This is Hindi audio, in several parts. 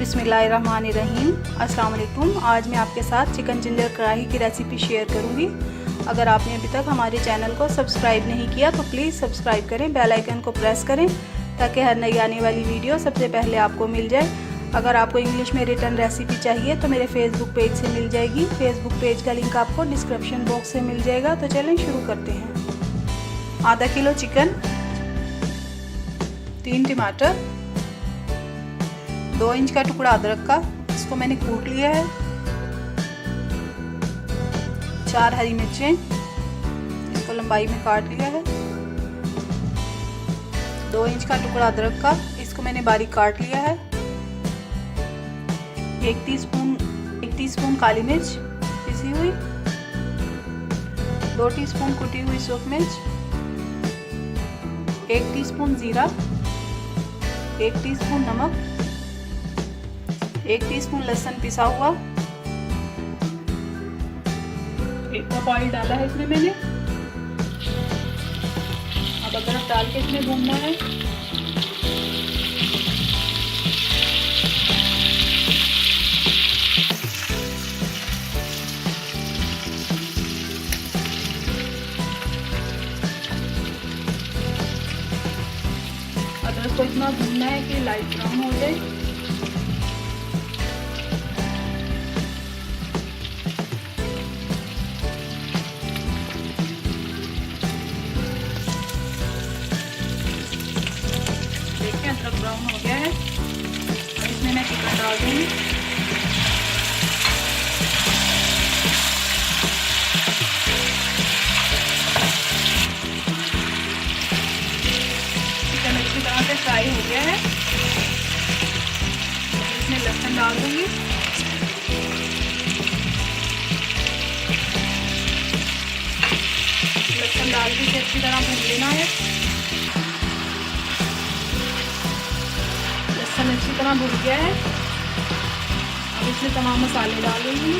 बिस्मिल्लाहिर्रहमानिर्रहीम। अस्सलाम वालेकुम। आज मैं आपके साथ चिकन जिंजर कढ़ाई की रेसिपी शेयर करूंगी। अगर आपने अभी तक हमारे चैनल को सब्सक्राइब नहीं किया तो प्लीज़ सब्सक्राइब करें, बेल आइकन को प्रेस करें ताकि हर नई आने वाली वीडियो सबसे पहले आपको मिल जाए। अगर आपको इंग्लिश में रिटर्न रेसिपी चाहिए तो मेरे फेसबुक पेज से मिल जाएगी। फेसबुक पेज का लिंक आपको डिस्क्रिप्शन बॉक्स से मिल जाएगा। तो चलें शुरू करते हैं। आधा किलो चिकन, 3 टमाटर, 2 इंच का टुकड़ा अदरक का, इसको मैंने कूट लिया है, 4 हरी मिर्चें, इसको लंबाई में काट लिया है, 2 इंच का टुकड़ा अदरक का, इसको मैंने बारीक काट लिया है, 1 टीस्पून काली मिर्च पिसी हुई, 2 टीस्पून कुटी हुई सूखी मिर्च, 1 टीस्पून जीरा, 1 टीस्पून नमक, 1 टीस्पून लहसुन पिसा हुआ, 1 कप ऑयल डाला है इसमें मैंने। अब अदरक डाल के इसमें भूनना है। अदरक को इतना भूनना है कि लाइट ब्राउन हो जाए। देखिए अदरक ब्राउन हो गया है। अब इसमें मैं चिकन डाल दूंगी। चिकन अच्छी तरह से फ्राई हो गया है। इसमें लहसुन डाल दूंगी। लहसुन डाल के इसे अच्छी तरह भून लेना है। लहसुन अच्छी तरह भून गया है। अब इसमें तमाम मसाले डाल दूंगी।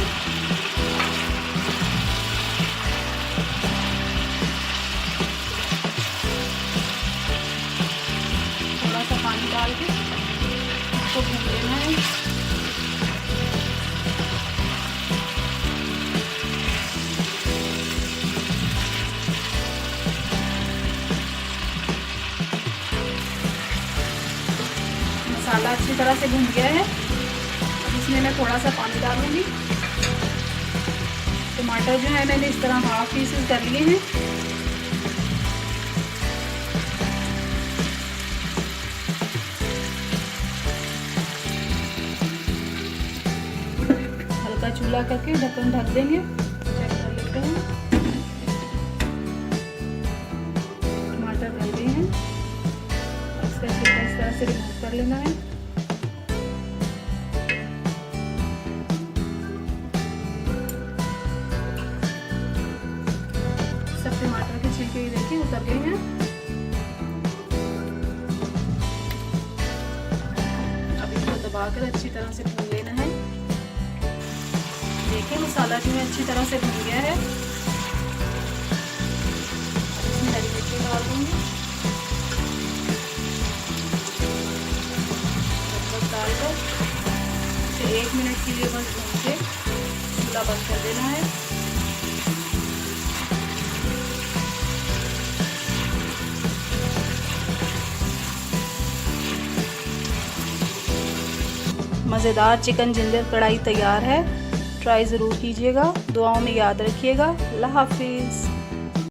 थोड़ा सा पानी डाल के इसको भून लेना है। मसाला अच्छी तरह से भून गया है। अब इसमें मैं थोड़ा सा पानी डालूंगी। टमाटर जो है मैंने इस तरह हाफ पीसेस कर लिए हैं। हल्का चूल्हा करके ढक्कन ढक देंगे। चेक कर लेते हैं। टमाटर गल गए हैं। इसका छिलका इस तरह से रिमूव कर लेना है। सब टमाटर के छिलके देखिए उतर गए हैं। अब इसको दबाकर अच्छी तरह से भून लेना है। देखिए मसाला जो है अच्छी तरह से भून गया है। इसमें हरी मिर्ची डाल दूंगी। डालकर इसे 1 मिनट के लिए बस भून के चूल्हा बंद कर देना है। मज़ेदार चिकन जिंजर कढ़ाई तैयार है। ट्राई ज़रूर कीजिएगा। दुआओं में याद रखिएगा। अल्लाह हाफिज़।